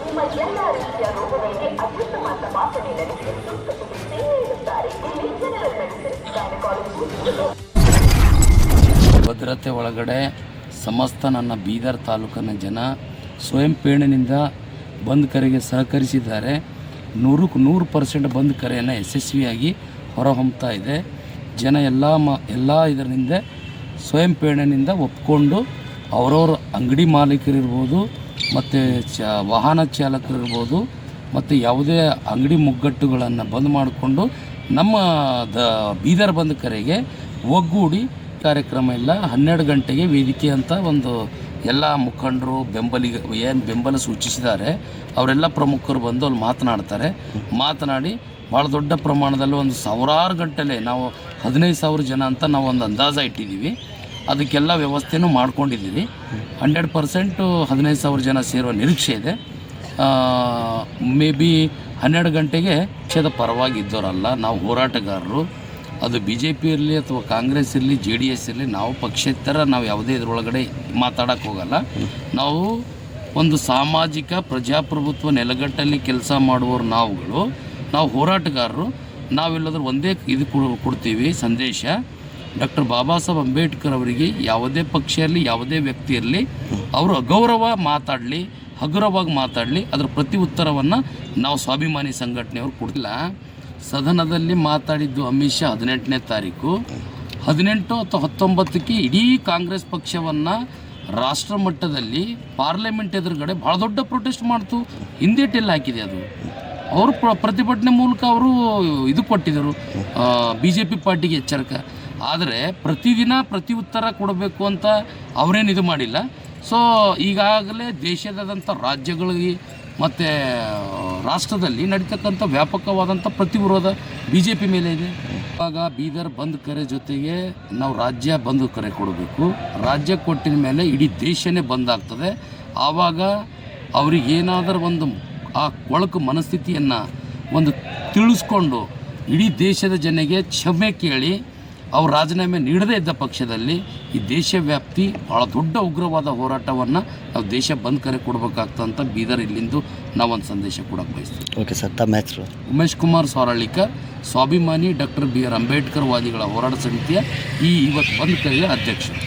ನಿಮ್ಮ ಎಲ್ಲ ರೀತಿಯ ರೋಗಗಳಿಗೆ ಅತ್ಯುತ್ತಮ ತಪಾಸಣೆ ನಡೆಸಿ ಸೂಕ್ತ ಚಿಕಿತ್ಸೆ ನೀಡುತ್ತಾರೆ. ಇಲ್ಲಿ ಜನರಲ್ ಮೆಡಿಸಿನ್, ಗೈನಕಾಲಜಿ. ಭದ್ರತೆ ಒಳಗಡೆ ಸಮಸ್ತ ನನ್ನ ಬೀದರ್ ತಾಲೂಕಿನ ಜನ ಸ್ವಯಂ ಪ್ರೇರಣೆಯಿಂದ ಬಂದ್ ಕರೆಗೆ ಸಹಕರಿಸಿದ್ದಾರೆ. 100% ಬಂದ್ ಕರೆಯನ್ನು ಯಶಸ್ವಿಯಾಗಿ ಹೊರಹೊಮ್ಮುತ್ತಾ ಇದೆ. ಜನ ಎಲ್ಲ ಇದರಿಂದ ಸ್ವಯಂ ಪ್ರೇರಣೆಯಿಂದ ಒಪ್ಕೊಂಡು ಅವರವ್ರ ಅಂಗಡಿ ಮಾಲೀಕರಿರ್ಬೋದು ಮತ್ತು ವಾಹನ ಚಾಲಕರಿರ್ಬೋದು ಮತ್ತು ಯಾವುದೇ ಅಂಗಡಿ ಮುಗ್ಗಟ್ಟುಗಳನ್ನು ಬಂದ್ ಮಾಡಿಕೊಂಡು ನಮ್ಮ ಬೀದರ್ ಬಂದ್ ಕರೆಗೆ ಒಗ್ಗೂಡಿ ಕಾರ್ಯಕ್ರಮ ಇಲ್ಲ 12 ಗಂಟೆಗೆ ವೇದಿಕೆ ಅಂತ ಒಂದು ಎಲ್ಲ ಮುಖಂಡರು ಬೆಂಬಲ ಸೂಚಿಸಿದ್ದಾರೆ. ಅವರೆಲ್ಲ ಪ್ರಮುಖರು ಬಂದು ಅಲ್ಲಿ ಮಾತನಾಡಿ ಭಾಳ ದೊಡ್ಡ ಪ್ರಮಾಣದಲ್ಲಿ ಒಂದು ಸಾವಿರಾರು ಗಂಟೆಲೆ ನಾವು 15,000 ಜನ ಅಂತ ನಾವು ಒಂದು ಅಂದಾಜು ಇಟ್ಟಿದ್ದೀವಿ. ಅದಕ್ಕೆಲ್ಲ ವ್ಯವಸ್ಥೆನೂ ಮಾಡ್ಕೊಂಡಿದ್ದೀವಿ. 100% 15,000 ಜನ ಸೇರುವ ನಿರೀಕ್ಷೆ ಇದೆ. ಮೇ ಬಿ 12 ಗಂಟೆಗೆ ಪಕ್ಷದ ಪರವಾಗಿದ್ದವರಲ್ಲ, ನಾವು ಹೋರಾಟಗಾರರು. ಅದು BJP ಇರಲಿ ಅಥವಾ ಕಾಂಗ್ರೆಸ್ ಇರಲಿ JDS ಇರಲಿ, ನಾವು ಪಕ್ಷೇತರ ನಾವು ಯಾವುದೇ ಇದರೊಳಗಡೆ ಮಾತಾಡೋಕ್ಕೆ ಹೋಗಲ್ಲ. ನಾವು ಒಂದು ಸಾಮಾಜಿಕ ಪ್ರಜಾಪ್ರಭುತ್ವ ನೆಲೆಗಟ್ಟಲ್ಲಿ ಕೆಲಸ ಮಾಡುವವರು ನಾವು ಹೋರಾಟಗಾರರು. ನಾವೆಲ್ಲದರೂ ಒಂದೇ ಇದು ಕೊಡ್ತೀವಿ ಸಂದೇಶ. ಡಾಕ್ಟರ್ ಬಾಬಾ ಸಾಹೇಬ್ ಅಂಬೇಡ್ಕರ್ ಅವರಿಗೆ ಯಾವುದೇ ಪಕ್ಷ ಇರಲಿ, ಯಾವುದೇ ವ್ಯಕ್ತಿ ಇರಲಿ, ಅವರು ಹಗುರವಾಗಿ ಮಾತಾಡಲಿ, ಅದರ ಪ್ರತಿ ಉತ್ತರವನ್ನು ನಾವು ಸ್ವಾಭಿಮಾನಿ ಸಂಘಟನೆಯವರು ಕೊಡ್ತಿಲ್ಲ. ಸದನದಲ್ಲಿ ಮಾತಾಡಿದ್ದು ಅಮಿತ್ ಶಾ 18ನೇ ತಾರೀಕು, 18 ಅಥವಾ 19ಕ್ಕೆ ಇಡೀ ಕಾಂಗ್ರೆಸ್ ಪಕ್ಷವನ್ನು ರಾಷ್ಟ್ರ ಮಟ್ಟದಲ್ಲಿ ಪಾರ್ಲಿಮೆಂಟ್ ಎದುರುಗಡೆ ಭಾಳ ದೊಡ್ಡ ಪ್ರೊಟೆಸ್ಟ್ ಮಾಡ್ತು. ಹಿಂದೇಟೆಲ್ಲ ಹಾಕಿದೆ ಅದು. ಅವರು ಪ್ರತಿಭಟನೆ ಮೂಲಕ ಅವರು ಇದು ಕೊಟ್ಟಿದ್ದರು BJP ಪಾರ್ಟಿಗೆ ಎಚ್ಚರಿಕೆ. ಆದರೆ ಪ್ರತಿದಿನ ಪ್ರತಿ ಉತ್ತರ ಕೊಡಬೇಕು ಅಂತ ಅವರೇನು ಇದು ಮಾಡಿಲ್ಲ. ಸೊ ಈಗಾಗಲೇ ದೇಶದಾದಂಥ ರಾಜ್ಯಗಳಿಗೆ ಮತ್ತು ರಾಷ್ಟ್ರದಲ್ಲಿ ನಡೀತಕ್ಕಂಥ ವ್ಯಾಪಕವಾದಂಥ ಪ್ರತಿವಿರೋಧ BJP ಮೇಲೆ ಇದೆ. ಇವಾಗ ಬೀದರ್ ಬಂದ್ ಕರೆ ಜೊತೆಗೆ ನಾವು ರಾಜ್ಯ ಬಂದ್ ಕರೆ ಕೊಡಬೇಕು. ರಾಜ್ಯ ಕೊಟ್ಟಿದ ಮೇಲೆ ಇಡೀ ದೇಶನೇ ಬಂದ್ ಆಗ್ತದೆ. ಆವಾಗ ಅವ್ರಿಗೇನಾದರೂ ಒಂದು ಆ ಕೊಳಕು ಮನಸ್ಥಿತಿಯನ್ನು ಒಂದು ತಿಳಿಸ್ಕೊಂಡು ಇಡೀ ದೇಶದ ಜನಗೆ ಕ್ಷಮೆ ಕೇಳಿ ಅವ್ರು ರಾಜೀನಾಮೆ ನೀಡದೇ ಇದ್ದ ಪಕ್ಷದಲ್ಲಿ ಈ ದೇಶವ್ಯಾಪ್ತಿ ಭಾಳ ದೊಡ್ಡ ಉಗ್ರವಾದ ಹೋರಾಟವನ್ನು ನಾವು ದೇಶ ಬಂದ್ ಕರೆ ಕೊಡಬೇಕಾಗ್ತಂತ ಬೀದರ್ ಇಲ್ಲಿಂದು ನಾವೊಂದು ಸಂದೇಶ ಕೊಡೋಕ್ಕೆ ಬಯಸ್ತೀವಿ. ಓಕೆ ಸರ್, ತಮ್ಮ ಹೆಸರು? ಉಮೇಶ್ ಕುಮಾರ್ ಸಾರಳ್ಳಿಕರ್, ಸ್ವಾಭಿಮಾನಿ ಡಾಕ್ಟರ್ BR ಅಂಬೇಡ್ಕರ್ ವಾದಿಗಳ ಹೋರಾಟ ಸಮಿತಿಯ ಇವತ್ತು ಬಂದ್ ಕರೆಯ ಅಧ್ಯಕ್ಷರು.